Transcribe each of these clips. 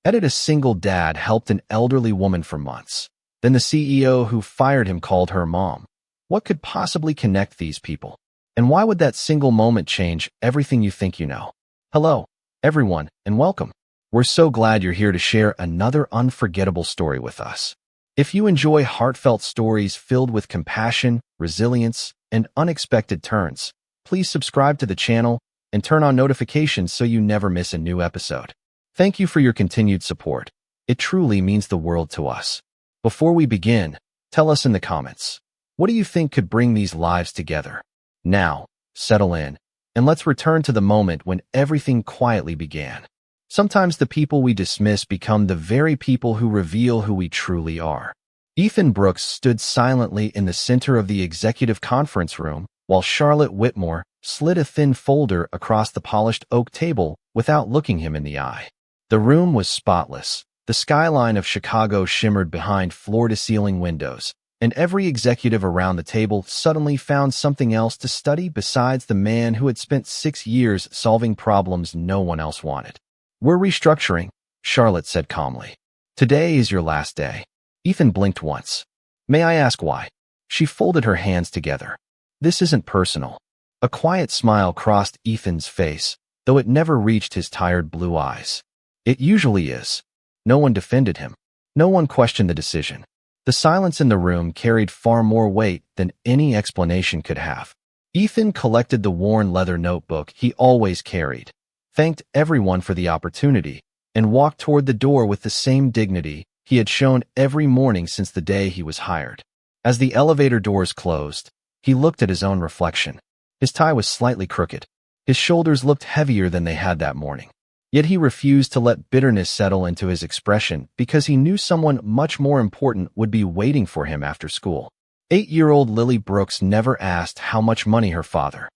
Edit: a single dad helped an elderly woman for months. Then the CEO who fired him called her mom. What could possibly connect these people? And why would that single moment change everything you think you know? Hello, everyone, and welcome. We're so glad you're here to share another unforgettable story with us. If you enjoy heartfelt stories filled with compassion, resilience, and unexpected turns, please subscribe to the channel and turn on notifications so you never miss a new episode. Thank you for your continued support. It truly means the world to us. Before we begin, tell us in the comments, what do you think could bring these lives together? Now, settle in, and let's return to the moment when everything quietly began. Sometimes the people we dismiss become the very people who reveal who we truly are. Ethan Brooks stood silently in the center of the executive conference room, while Charlotte Whitmore slid a thin folder across the polished oak table without looking him in the eye. The room was spotless. The skyline of Chicago shimmered behind floor-to-ceiling windows, and every executive around the table suddenly found something else to study besides the man who had spent 6 years solving problems no one else wanted. "We're restructuring," Charlotte said calmly. "Today is your last day." Ethan blinked once. "May I ask why?" She folded her hands together. "This isn't personal." A quiet smile crossed Ethan's face, though it never reached his tired blue eyes. "It usually is." No one defended him. No one questioned the decision. The silence in the room carried far more weight than any explanation could have. Ethan collected the worn leather notebook he always carried, thanked everyone for the opportunity, and walked toward the door with the same dignity he had shown every morning since the day he was hired. As the elevator doors closed, he looked at his own reflection. His tie was slightly crooked. His shoulders looked heavier than they had that morning. Yet he refused to let bitterness settle into his expression because he knew someone much more important would be waiting for him after school. 8-year-old Lily Brooks never asked how much money her father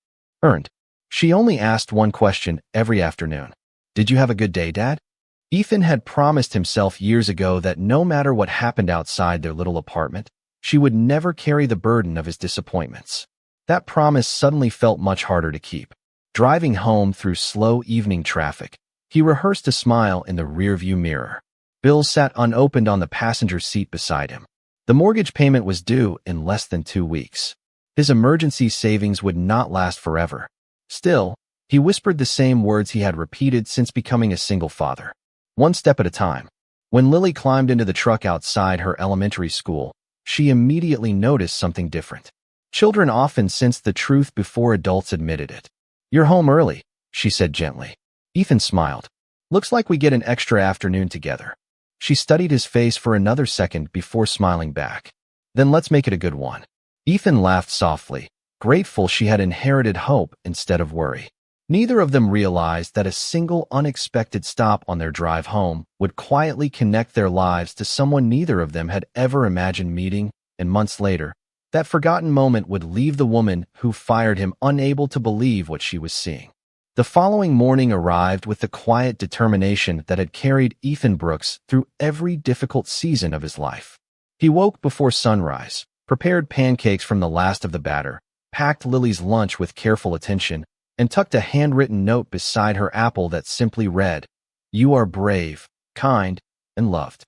earned. She only asked one question every afternoon. "Did you have a good day, Dad?" Ethan had promised himself years ago that no matter what happened outside their little apartment, she would never carry the burden of his disappointments. That promise suddenly felt much harder to keep. Driving home through slow evening traffic, he rehearsed a smile in the rearview mirror. Bills sat unopened on the passenger seat beside him. The mortgage payment was due in less than 2 weeks. His emergency savings would not last forever. Still, he whispered the same words he had repeated since becoming a single father. One step at a time. When Lily climbed into the truck outside her elementary school, she immediately noticed something different. Children often sensed the truth before adults admitted it. "You're home early," she said gently. Ethan smiled. "Looks like we get an extra afternoon together." She studied his face for another second before smiling back. "Then let's make it a good one." Ethan laughed softly, grateful she had inherited hope instead of worry. Neither of them realized that a single unexpected stop on their drive home would quietly connect their lives to someone neither of them had ever imagined meeting, and months later, that forgotten moment would leave the woman who fired him unable to believe what she was seeing. The following morning arrived with the quiet determination that had carried Ethan Brooks through every difficult season of his life. He woke before sunrise, prepared pancakes from the last of the batter, packed Lily's lunch with careful attention, and tucked a handwritten note beside her apple that simply read, "You are brave, kind, and loved."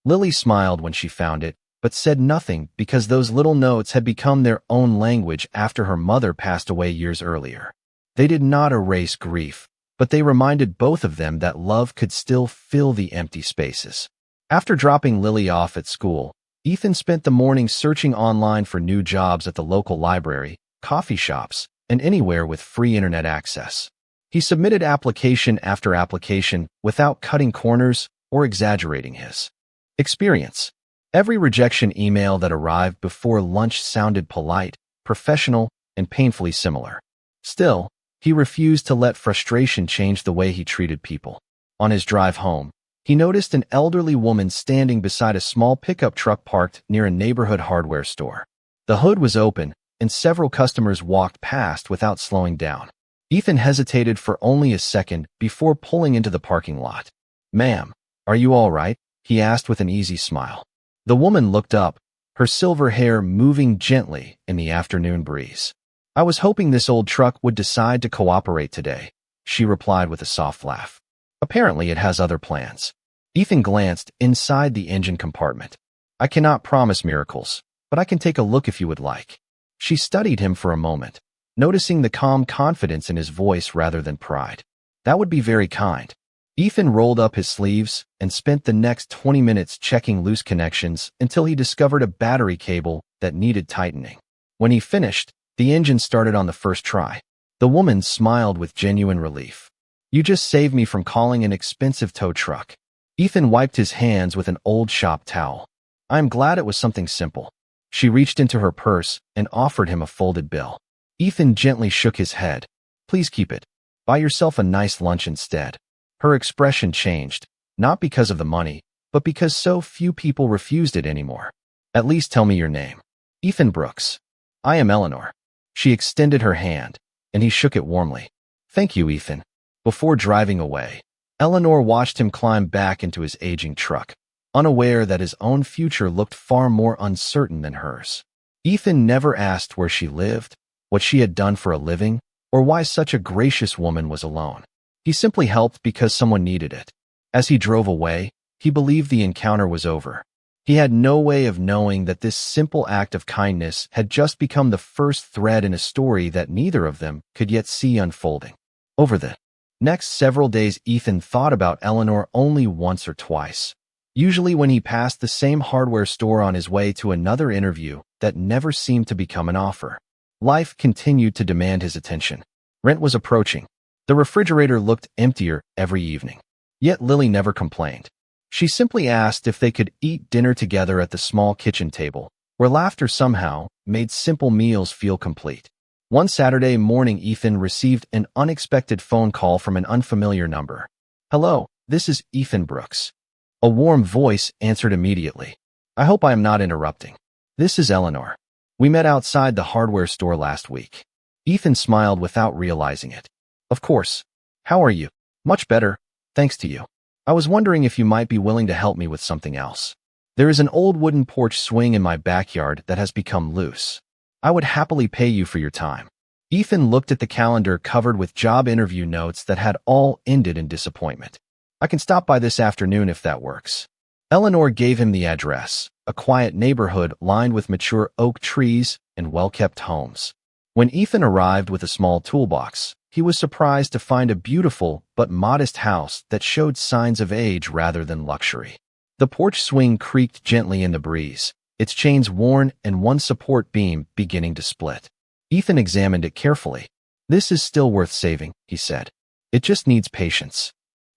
Lily smiled when she found it, but said nothing because those little notes had become their own language after her mother passed away years earlier. They did not erase grief, but they reminded both of them that love could still fill the empty spaces. After dropping Lily off at school, Ethan spent the morning searching online for new jobs at the local library, coffee shops, and anywhere with free internet access. He submitted application after application without cutting corners or exaggerating his experience. Every rejection email that arrived before lunch sounded polite, professional, and painfully similar. Still, he refused to let frustration change the way he treated people. On his drive home, he noticed an elderly woman standing beside a small pickup truck parked near a neighborhood hardware store. The hood was open, and several customers walked past without slowing down. Ethan hesitated for only a second before pulling into the parking lot. "Ma'am, are you all right?" he asked with an easy smile. The woman looked up, her silver hair moving gently in the afternoon breeze. "I was hoping this old truck would decide to cooperate today," she replied with a soft laugh. "Apparently it has other plans." Ethan glanced inside the engine compartment. I cannot promise miracles, but I can take a look if you would like. She studied him for a moment, noticing the calm confidence in his voice rather than pride. That would be very kind. Ethan rolled up his sleeves and spent the next 20 minutes checking loose connections until he discovered a battery cable that needed tightening. When he finished, the engine started on the first try. The woman smiled with genuine relief. You just saved me from calling an expensive tow truck. Ethan wiped his hands with an old shop towel. I'm glad it was something simple. She reached into her purse and offered him a folded bill. Ethan gently shook his head. Please keep it. Buy yourself a nice lunch instead. Her expression changed, not because of the money, but because so few people refused it anymore. At least tell me your name. Ethan Brooks. I am Eleanor. She extended her hand, and he shook it warmly. Thank you, Ethan. Before driving away, Eleanor watched him climb back into his aging truck, unaware that his own future looked far more uncertain than hers. Ethan never asked where she lived, what she had done for a living, or why such a gracious woman was alone. He simply helped because someone needed it. As he drove away, he believed the encounter was over. He had no way of knowing that this simple act of kindness had just become the first thread in a story that neither of them could yet see unfolding. Over the next several days, Ethan thought about Eleanor only once or twice, usually when he passed the same hardware store on his way to another interview that never seemed to become an offer. Life continued to demand his attention. Rent was approaching. The refrigerator looked emptier every evening. Yet Lily never complained. She simply asked if they could eat dinner together at the small kitchen table, where laughter somehow made simple meals feel complete. One Saturday morning, Ethan received an unexpected phone call from an unfamiliar number. Hello, this is Ethan Brooks. A warm voice answered immediately. I hope I am not interrupting. This is Eleanor. We met outside the hardware store last week. Ethan smiled without realizing it. Of course. How are you? Much better, thanks to you. I was wondering if you might be willing to help me with something else. There is an old wooden porch swing in my backyard that has become loose. I would happily pay you for your time. Ethan looked at the calendar covered with job interview notes that had all ended in disappointment. I can stop by this afternoon if that works. Eleanor gave him the address, a quiet neighborhood lined with mature oak trees and well-kept homes. When Ethan arrived with a small toolbox, he was surprised to find a beautiful but modest house that showed signs of age rather than luxury. The porch swing creaked gently in the breeze, its chains worn and one support beam beginning to split. Ethan examined it carefully. This is still worth saving, he said. It just needs patience.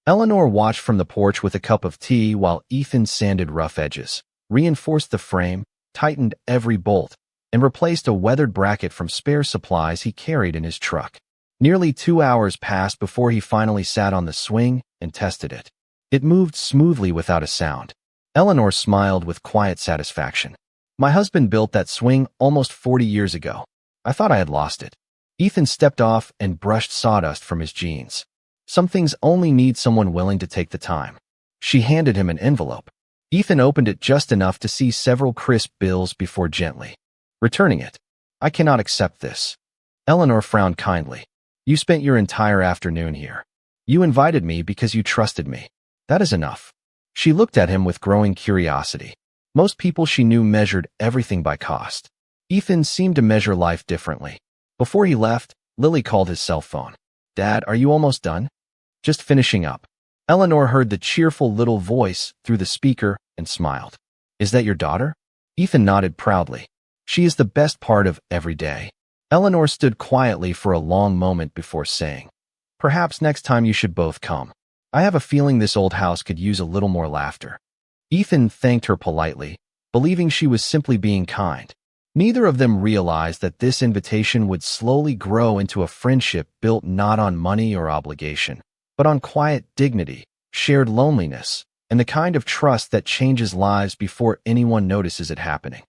Eleanor watched from the porch with a cup of tea while Ethan sanded rough edges, reinforced the frame, tightened every bolt, and replaced a weathered bracket from spare supplies he carried in his truck. Nearly 2 hours passed before he finally sat on the swing and tested it. It moved smoothly without a sound. Eleanor smiled with quiet satisfaction. My husband built that swing almost 40 years ago. I thought I had lost it. Ethan stepped off and brushed sawdust from his jeans. Some things only need someone willing to take the time. She handed him an envelope. Ethan opened it just enough to see several crisp bills before gently returning it. I cannot accept this. Eleanor frowned kindly. You spent your entire afternoon here. You invited me because you trusted me. That is enough. She looked at him with growing curiosity. Most people she knew measured everything by cost. Ethan seemed to measure life differently. Before he left, Lily called his cell phone. Dad, are you almost done? Just finishing up. Eleanor heard the cheerful little voice through the speaker and smiled. Is that your daughter? Ethan nodded proudly. She is the best part of every day. Eleanor stood quietly for a long moment before saying, Perhaps next time you should both come. I have a feeling this old house could use a little more laughter. Ethan thanked her politely, believing she was simply being kind. Neither of them realized that this invitation would slowly grow into a friendship built not on money or obligation, but on quiet dignity, shared loneliness, and the kind of trust that changes lives before anyone notices it happening.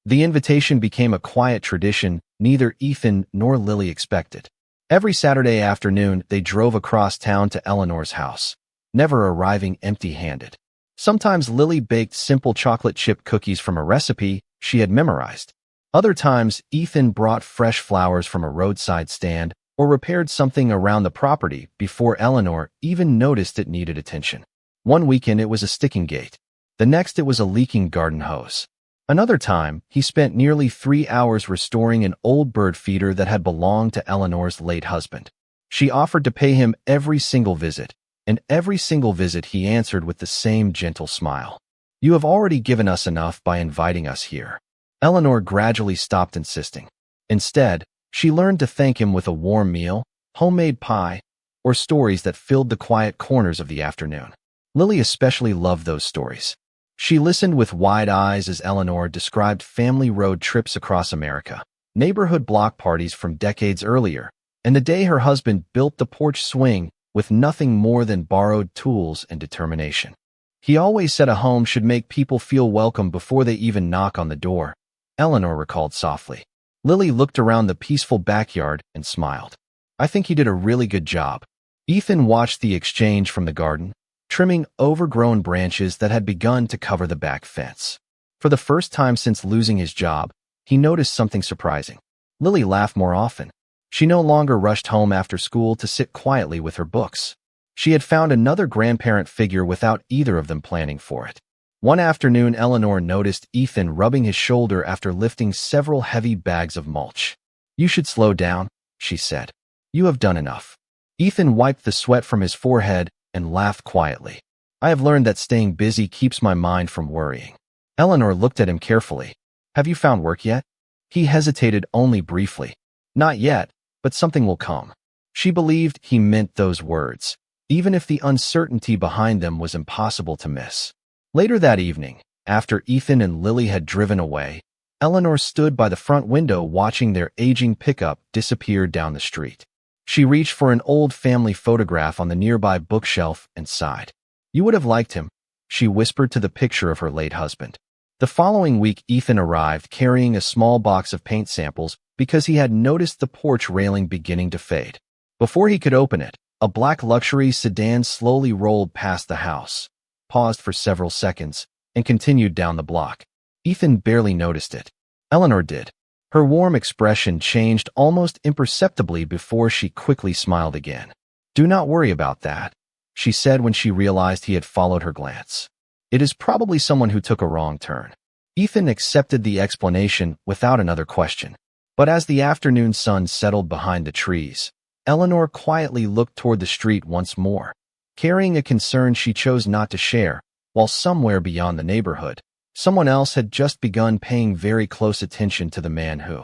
The invitation became a quiet tradition neither Ethan nor Lily expected. Every Saturday afternoon, they drove across town to Eleanor's house, never arriving empty-handed. Sometimes Lily baked simple chocolate chip cookies from a recipe she had memorized. Other times, Ethan brought fresh flowers from a roadside stand or repaired something around the property before Eleanor even noticed it needed attention. One weekend it was a sticking gate. The next it was a leaking garden hose. Another time, he spent nearly 3 hours restoring an old bird feeder that had belonged to Eleanor's late husband. She offered to pay him every single visit, and every single visit he answered with the same gentle smile. "You have already given us enough by inviting us here." Eleanor gradually stopped insisting. Instead, she learned to thank him with a warm meal, homemade pie, or stories that filled the quiet corners of the afternoon. Lily especially loved those stories. She listened with wide eyes as Eleanor described family road trips across America, neighborhood block parties from decades earlier, and the day her husband built the porch swing with nothing more than borrowed tools and determination. "He always said a home should make people feel welcome before they even knock on the door," Eleanor recalled softly. Lily looked around the peaceful backyard and smiled. "I think he did a really good job." Ethan watched the exchange from the garden, trimming overgrown branches that had begun to cover the back fence. For the first time since losing his job, he noticed something surprising. Lily laughed more often. She no longer rushed home after school to sit quietly with her books. She had found another grandparent figure without either of them planning for it. One afternoon, Eleanor noticed Ethan rubbing his shoulder after lifting several heavy bags of mulch. "You should slow down," she said. "You have done enough." Ethan wiped the sweat from his forehead and laughed quietly. "I have learned that staying busy keeps my mind from worrying." Eleanor looked at him carefully. "Have you found work yet?" He hesitated only briefly. "Not yet, but something will come." She believed he meant those words, even if the uncertainty behind them was impossible to miss. Later that evening, after Ethan and Lily had driven away, Eleanor stood by the front window watching their aging pickup disappear down the street. She reached for an old family photograph on the nearby bookshelf and sighed. "You would have liked him," she whispered to the picture of her late husband. The following week, Ethan arrived carrying a small box of paint samples because he had noticed the porch railing beginning to fade. Before he could open it, a black luxury sedan slowly rolled past the house, paused for several seconds, and continued down the block. Ethan barely noticed it. Eleanor did. Her warm expression changed almost imperceptibly before she quickly smiled again. "Do not worry about that," she said when she realized he had followed her glance. "It is probably someone who took a wrong turn." Ethan accepted the explanation without another question. But as the afternoon sun settled behind the trees, Eleanor quietly looked toward the street once more, carrying a concern she chose not to share, while somewhere beyond the neighborhood, someone else had just begun paying very close attention to the man who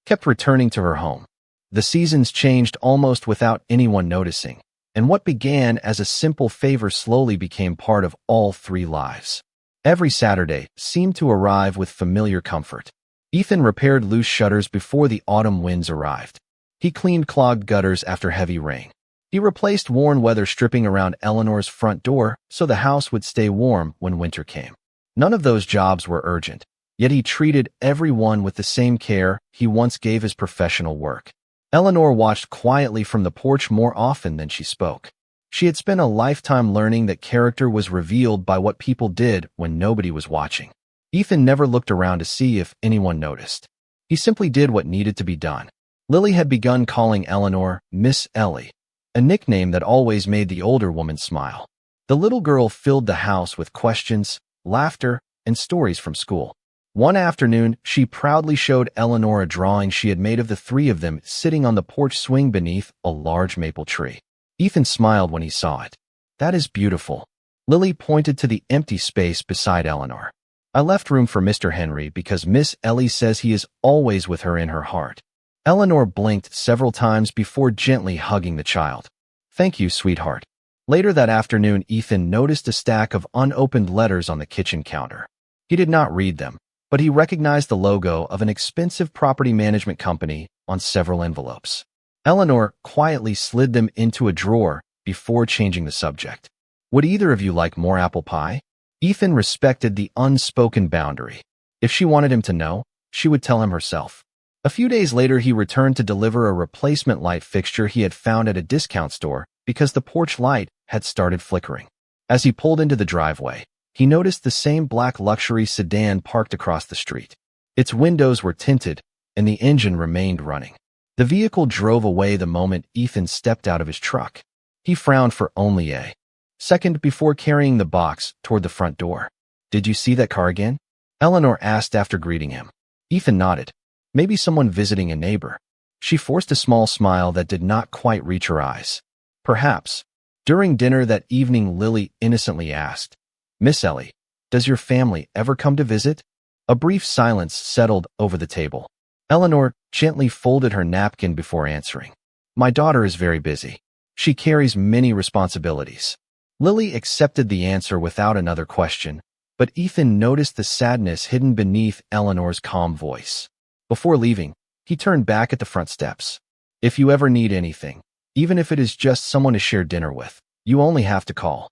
kept returning to her home. The seasons changed almost without anyone noticing, and what began as a simple favor slowly became part of all three lives. Every Saturday seemed to arrive with familiar comfort. Ethan repaired loose shutters before the autumn winds arrived. He cleaned clogged gutters after heavy rain. He replaced worn weather stripping around Eleanor's front door so the house would stay warm when winter came. None of those jobs were urgent, yet he treated everyone with the same care he once gave his professional work. Eleanor watched quietly from the porch more often than she spoke. She had spent a lifetime learning that character was revealed by what people did when nobody was watching. Ethan never looked around to see if anyone noticed. He simply did what needed to be done. Lily had begun calling Eleanor Miss Ellie, a nickname that always made the older woman smile. The little girl filled the house with questions, laughter, and stories from school. One afternoon, she proudly showed Eleanor a drawing she had made of the three of them sitting on the porch swing beneath a large maple tree. Ethan smiled when he saw it. "That is beautiful." Lily pointed to the empty space beside Eleanor. "I left room for Mr. Henry because Miss Ellie says he is always with her in her heart." Eleanor blinked several times before gently hugging the child. "Thank you, sweetheart." Later that afternoon, Ethan noticed a stack of unopened letters on the kitchen counter. He did not read them, but he recognized the logo of an expensive property management company on several envelopes. Eleanor quietly slid them into a drawer before changing the subject. "Would either of you like more apple pie?" Ethan respected the unspoken boundary. If she wanted him to know, she would tell him herself. A few days later, he returned to deliver a replacement light fixture he had found at a discount store because the porch light had started flickering. As he pulled into the driveway, he noticed the same black luxury sedan parked across the street. Its windows were tinted, and the engine remained running. The vehicle drove away the moment Ethan stepped out of his truck. He frowned for only a second before carrying the box toward the front door. "Did you see that car again?" Eleanor asked after greeting him. Ethan nodded. "Maybe someone visiting a neighbor." She forced a small smile that did not quite reach her eyes. "Perhaps." During dinner that evening, Lily innocently asked, "Miss Ellie, does your family ever come to visit?" A brief silence settled over the table. Eleanor gently folded her napkin before answering. "My daughter is very busy. She carries many responsibilities." Lily accepted the answer without another question, but Ethan noticed the sadness hidden beneath Eleanor's calm voice. Before leaving, he turned back at the front steps. "If you ever need anything, even if it is just someone to share dinner with, you only have to call."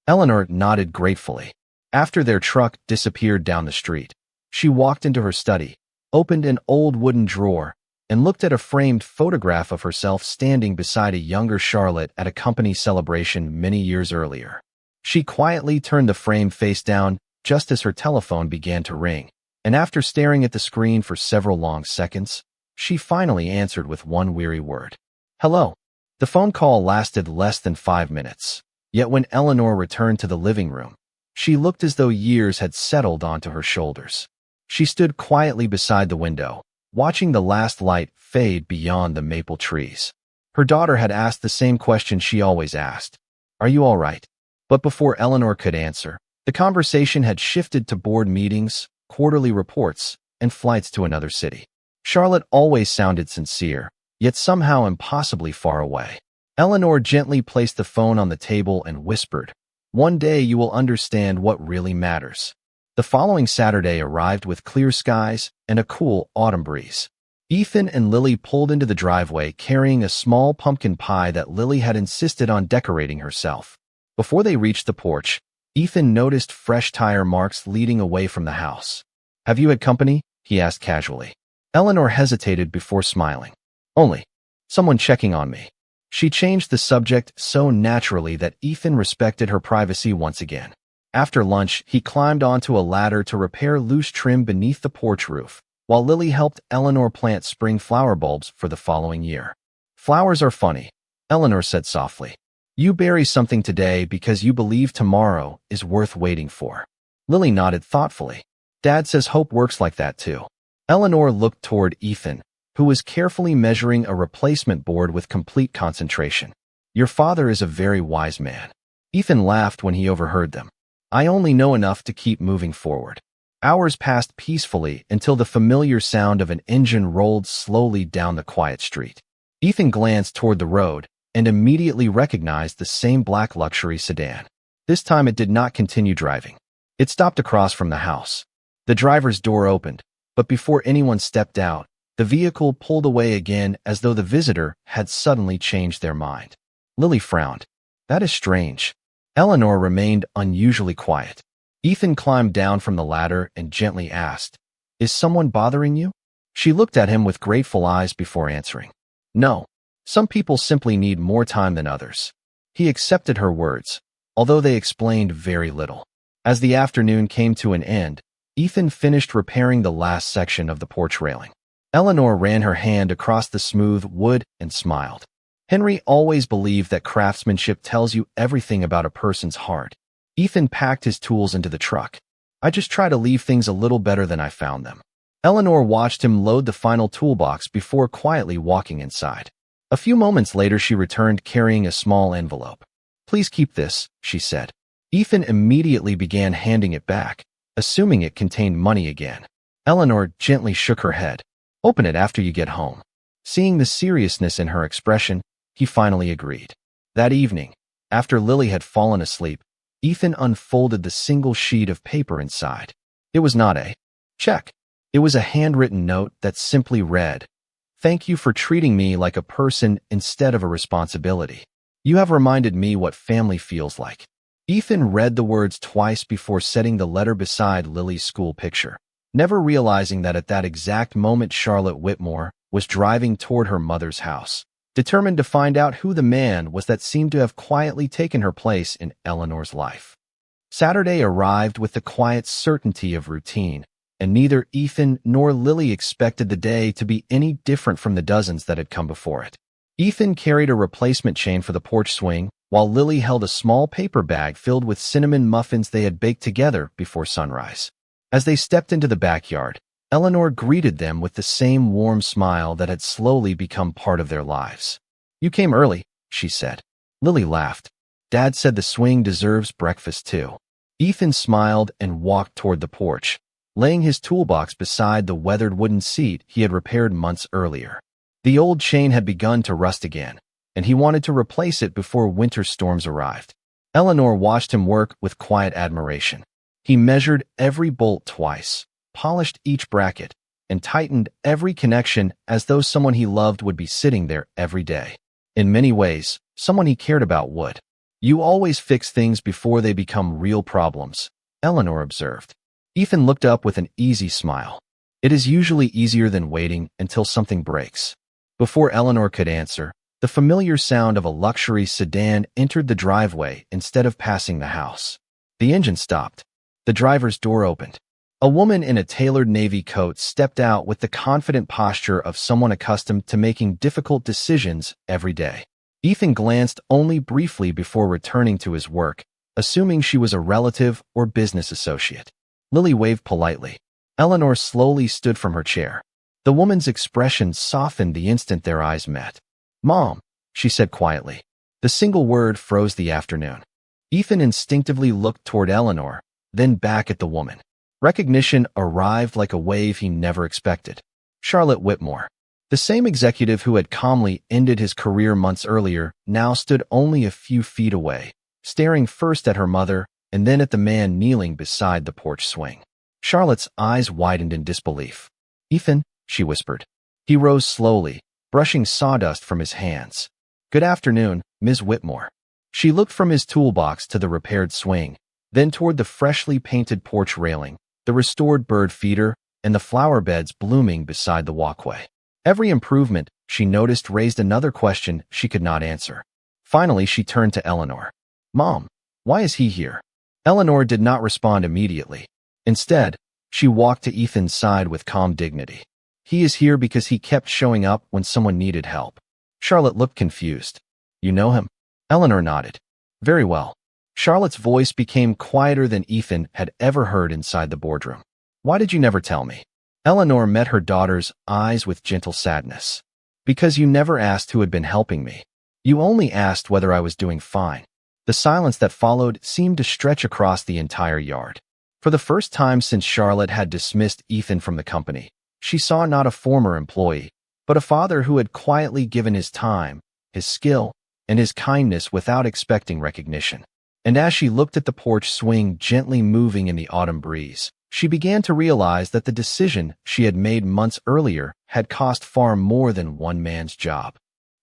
Eleanor nodded gratefully. After their truck disappeared down the street, she walked into her study, opened an old wooden drawer, and looked at a framed photograph of herself standing beside a younger Charlotte at a company celebration many years earlier. She quietly turned the frame face down just as her telephone began to ring, and after staring at the screen for several long seconds, she finally answered with one weary word. "Hello." The phone call lasted less than 5 minutes, yet when Eleanor returned to the living room, she looked as though years had settled onto her shoulders. She stood quietly beside the window, watching the last light fade beyond the maple trees. Her daughter had asked the same question she always asked, "Are you all right?" But before Eleanor could answer, the conversation had shifted to board meetings, quarterly reports, and flights to another city. Charlotte always sounded sincere, yet somehow impossibly far away. Eleanor gently placed the phone on the table and whispered, "One day you will understand what really matters." The following Saturday arrived with clear skies and a cool autumn breeze. Ethan and Lily pulled into the driveway carrying a small pumpkin pie that Lily had insisted on decorating herself. Before they reached the porch, Ethan noticed fresh tire marks leading away from the house. "Have you had company?" he asked casually. Eleanor hesitated before smiling. "Only someone checking on me." She changed the subject so naturally that Ethan respected her privacy once again. After lunch, he climbed onto a ladder to repair loose trim beneath the porch roof, while Lily helped Eleanor plant spring flower bulbs for the following year. "Flowers are funny," Eleanor said softly. "You bury something today because you believe tomorrow is worth waiting for." Lily nodded thoughtfully. "Dad says hope works like that too." Eleanor looked toward Ethan, who was carefully measuring a replacement board with complete concentration. "Your father is a very wise man." Ethan laughed when he overheard them. "I only know enough to keep moving forward." Hours passed peacefully until the familiar sound of an engine rolled slowly down the quiet street. Ethan glanced toward the road and immediately recognized the same black luxury sedan. This time it did not continue driving. It stopped across from the house. The driver's door opened, but before anyone stepped out, the vehicle pulled away again as though the visitor had suddenly changed their mind. Lily frowned. "That is strange." Eleanor remained unusually quiet. Ethan climbed down from the ladder and gently asked, "Is someone bothering you?" She looked at him with grateful eyes before answering, "No. Some people simply need more time than others." He accepted her words, although they explained very little. As the afternoon came to an end, Ethan finished repairing the last section of the porch railing. Eleanor ran her hand across the smooth wood and smiled. Henry always believed that craftsmanship tells you everything about a person's heart. Ethan packed his tools into the truck. "I just try to leave things a little better than I found them." Eleanor watched him load the final toolbox before quietly walking inside. A few moments later, she returned carrying a small envelope. "Please keep this," she said. Ethan immediately began handing it back, assuming it contained money again. Eleanor gently shook her head. "Open it after you get home." Seeing the seriousness in her expression, he finally agreed. That evening, after Lily had fallen asleep, Ethan unfolded the single sheet of paper inside. It was not a check. It was a handwritten note that simply read, "Thank you for treating me like a person instead of a responsibility. You have reminded me what family feels like." Ethan read the words twice before setting the letter beside Lily's school picture, never realizing that at that exact moment Charlotte Whitmore was driving toward her mother's house, determined to find out who the man was that seemed to have quietly taken her place in Eleanor's life. Saturday arrived with the quiet certainty of routine, and neither Ethan nor Lily expected the day to be any different from the dozens that had come before it. Ethan carried a replacement chain for the porch swing, while Lily held a small paper bag filled with cinnamon muffins they had baked together before sunrise. As they stepped into the backyard, Eleanor greeted them with the same warm smile that had slowly become part of their lives. "You came early," she said. Lily laughed. "Dad said the swing deserves breakfast too." Ethan smiled and walked toward the porch, laying his toolbox beside the weathered wooden seat he had repaired months earlier. The old chain had begun to rust again, and he wanted to replace it before winter storms arrived. Eleanor watched him work with quiet admiration. He measured every bolt twice, polished each bracket, and tightened every connection as though someone he loved would be sitting there every day. In many ways, someone he cared about would. "You always fix things before they become real problems," Eleanor observed. Ethan looked up with an easy smile. "It is usually easier than waiting until something breaks." Before Eleanor could answer, the familiar sound of a luxury sedan entered the driveway instead of passing the house. The engine stopped. The driver's door opened. A woman in a tailored navy coat stepped out with the confident posture of someone accustomed to making difficult decisions every day. Ethan glanced only briefly before returning to his work, assuming she was a relative or business associate. Lily waved politely. Eleanor slowly stood from her chair. The woman's expression softened the instant their eyes met. "Mom," she said quietly. The single word froze the afternoon. Ethan instinctively looked toward Eleanor, then back at the woman. Recognition arrived like a wave he never expected. Charlotte Whitmore. The same executive who had calmly ended his career months earlier now stood only a few feet away, staring first at her mother and then at the man kneeling beside the porch swing. Charlotte's eyes widened in disbelief. "Ethan," she whispered. He rose slowly, brushing sawdust from his hands. "Good afternoon, Ms. Whitmore." She looked from his toolbox to the repaired swing, then toward the freshly painted porch railing, the restored bird feeder, and the flower beds blooming beside the walkway. Every improvement, she noticed, raised another question she could not answer. Finally, she turned to Eleanor. "Mom, why is he here?" Eleanor did not respond immediately. Instead, she walked to Ethan's side with calm dignity. "He is here because he kept showing up when someone needed help." Charlotte looked confused. "You know him?" Eleanor nodded. "Very well." Charlotte's voice became quieter than Ethan had ever heard inside the boardroom. "Why did you never tell me?" Eleanor met her daughter's eyes with gentle sadness. "Because you never asked who had been helping me. You only asked whether I was doing fine." The silence that followed seemed to stretch across the entire yard. For the first time since Charlotte had dismissed Ethan from the company, she saw not a former employee, but a father who had quietly given his time, his skill, and his kindness without expecting recognition. And as she looked at the porch swing gently moving in the autumn breeze, she began to realize that the decision she had made months earlier had cost far more than one man's job.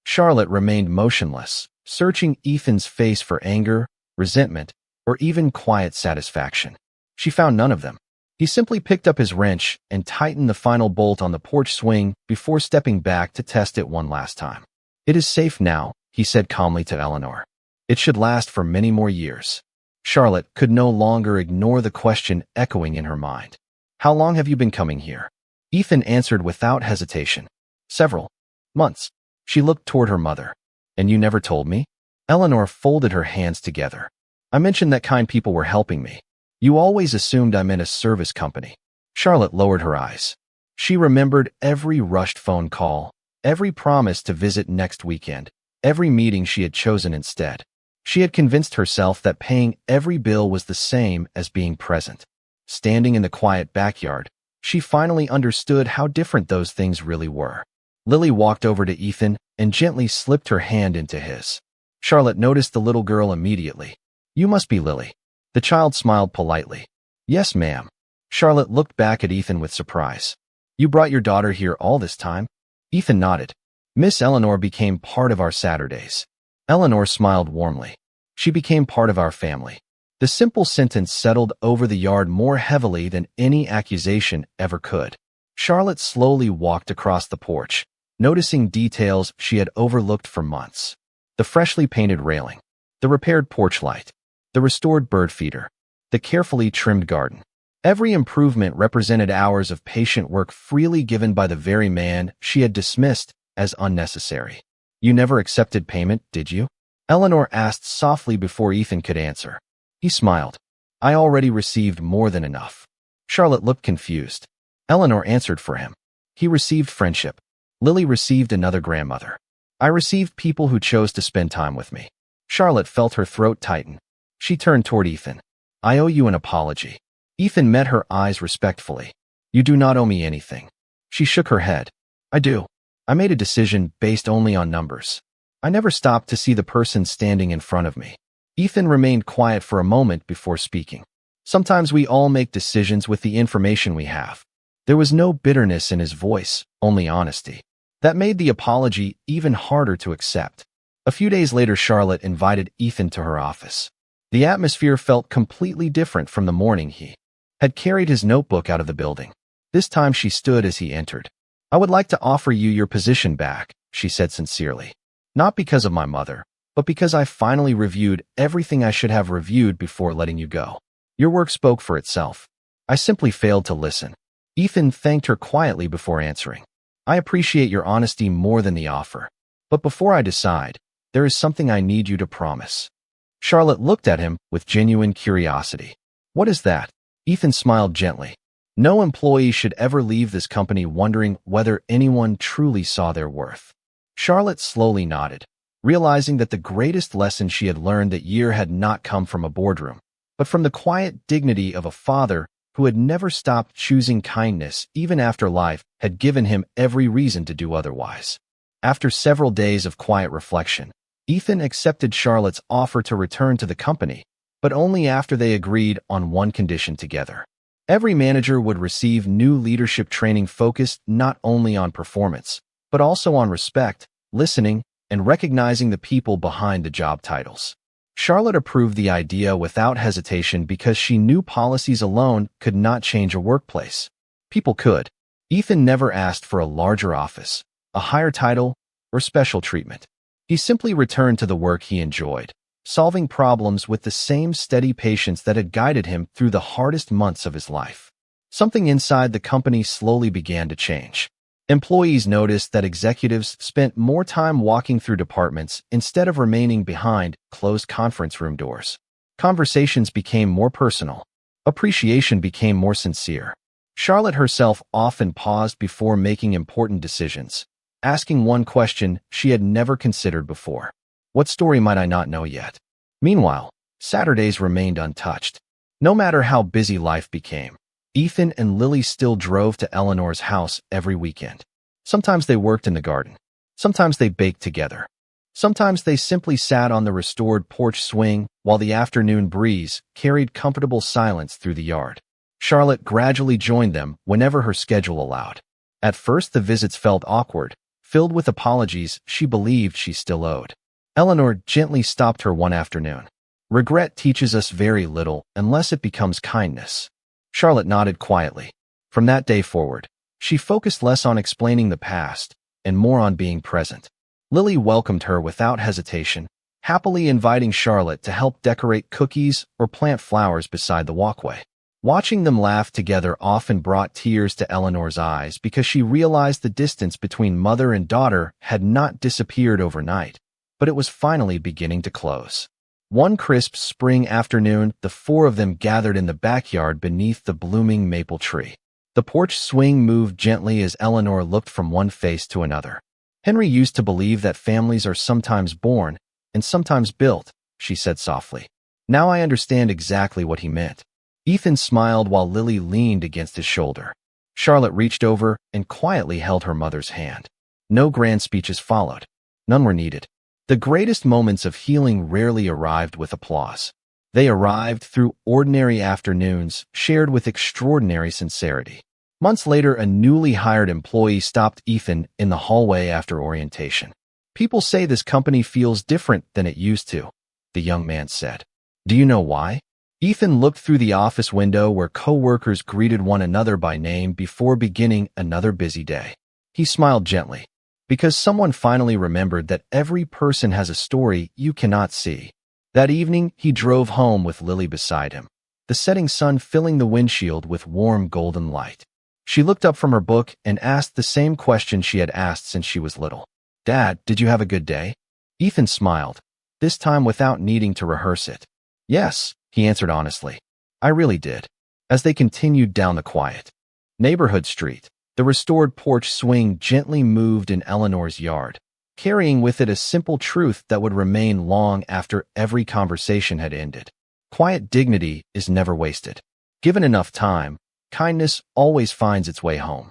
Charlotte remained motionless, searching Ethan's face for anger, resentment, or even quiet satisfaction. She found none of them. He simply picked up his wrench and tightened the final bolt on the porch swing before stepping back to test it one last time. "It is safe now," he said calmly to Eleanor. "It should last for many more years." Charlotte could no longer ignore the question echoing in her mind. "How long have you been coming here?" Ethan answered without hesitation. "Several months." She looked toward her mother. "And you never told me?" Eleanor folded her hands together. "I mentioned that kind people were helping me. You always assumed I'm in a service company." Charlotte lowered her eyes. She remembered every rushed phone call, every promise to visit next weekend, every meeting she had chosen instead. She had convinced herself that paying every bill was the same as being present. Standing in the quiet backyard, she finally understood how different those things really were. Lily walked over to Ethan and gently slipped her hand into his. Charlotte noticed the little girl immediately. "You must be Lily." The child smiled politely. "Yes, ma'am." Charlotte looked back at Ethan with surprise. "You brought your daughter here all this time?" Ethan nodded. "Miss Eleanor became part of our Saturdays." Eleanor smiled warmly. "She became part of our family." The simple sentence settled over the yard more heavily than any accusation ever could. Charlotte slowly walked across the porch, noticing details she had overlooked for months. The freshly painted railing, the repaired porch light, the restored bird feeder, the carefully trimmed garden. Every improvement represented hours of patient work freely given by the very man she had dismissed as unnecessary. "You never accepted payment, did you?" Eleanor asked softly before Ethan could answer. He smiled. I already received more than enough. Charlotte looked confused. Eleanor answered for him. He received friendship. Lily received another grandmother. I received people who chose to spend time with me. Charlotte felt her throat tighten. She turned toward Ethan. I owe you an apology. Ethan met her eyes respectfully. You do not owe me anything. She shook her head. I do. I made a decision based only on numbers. I never stopped to see the person standing in front of me. Ethan remained quiet for a moment before speaking. Sometimes we all make decisions with the information we have. There was no bitterness in his voice, only honesty. That made the apology even harder to accept. A few days later, Charlotte invited Ethan to her office. The atmosphere felt completely different from the morning he had carried his notebook out of the building. This time she stood as he entered. I would like to offer you your position back, she said sincerely. Not because of my mother, but because I finally reviewed everything I should have reviewed before letting you go. Your work spoke for itself. I simply failed to listen. Ethan thanked her quietly before answering. I appreciate your honesty more than the offer. But before I decide, there is something I need you to promise. Charlotte looked at him with genuine curiosity. What is that? Ethan smiled gently. No employee should ever leave this company wondering whether anyone truly saw their worth. Charlotte slowly nodded, realizing that the greatest lesson she had learned that year had not come from a boardroom, but from the quiet dignity of a father who had never stopped choosing kindness even after life had given him every reason to do otherwise. After several days of quiet reflection, Ethan accepted Charlotte's offer to return to the company, but only after they agreed on one condition together. Every manager would receive new leadership training focused not only on performance, but also on respect, listening, and recognizing the people behind the job titles. Charlotte approved the idea without hesitation because she knew policies alone could not change a workplace. People could. Ethan never asked for a larger office, a higher title, or special treatment. He simply returned to the work he enjoyed, solving problems with the same steady patience that had guided him through the hardest months of his life. Something inside the company slowly began to change. Employees noticed that executives spent more time walking through departments instead of remaining behind closed conference room doors. Conversations became more personal. Appreciation became more sincere. Charlotte herself often paused before making important decisions, asking one question she had never considered before. What story might I not know yet? Meanwhile, Saturdays remained untouched. No matter how busy life became, Ethan and Lily still drove to Eleanor's house every weekend. Sometimes they worked in the garden. Sometimes they baked together. Sometimes they simply sat on the restored porch swing while the afternoon breeze carried comfortable silence through the yard. Charlotte gradually joined them whenever her schedule allowed. At first, the visits felt awkward, filled with apologies she believed she still owed. Eleanor gently stopped her one afternoon. Regret teaches us very little unless it becomes kindness. Charlotte nodded quietly. From that day forward, she focused less on explaining the past and more on being present. Lily welcomed her without hesitation, happily inviting Charlotte to help decorate cookies or plant flowers beside the walkway. Watching them laugh together often brought tears to Eleanor's eyes because she realized the distance between mother and daughter had not disappeared overnight, but it was finally beginning to close. One crisp spring afternoon, the four of them gathered in the backyard beneath the blooming maple tree. The porch swing moved gently as Eleanor looked from one face to another. Henry used to believe that families are sometimes born and sometimes built, she said softly. Now I understand exactly what he meant. Ethan smiled while Lily leaned against his shoulder. Charlotte reached over and quietly held her mother's hand. No grand speeches followed. None were needed. The greatest moments of healing rarely arrived with applause. They arrived through ordinary afternoons shared with extraordinary sincerity. Months later, a newly hired employee stopped Ethan in the hallway after orientation. People say this company feels different than it used to, the young man said. Do you know why? Ethan looked through the office window where co-workers greeted one another by name before beginning another busy day. He smiled gently. Because someone finally remembered that every person has a story you cannot see. That evening, he drove home with Lily beside him, the setting sun filling the windshield with warm golden light. She looked up from her book and asked the same question she had asked since she was little. Dad, did you have a good day? Ethan smiled. this time without needing to rehearse it. Yes, he answered honestly. I really did. As they continued down the quiet neighborhood street, the restored porch swing gently moved in Eleanor's yard, carrying with it a simple truth that would remain long after every conversation had ended. Quiet dignity is never wasted. Given enough time, kindness always finds its way home.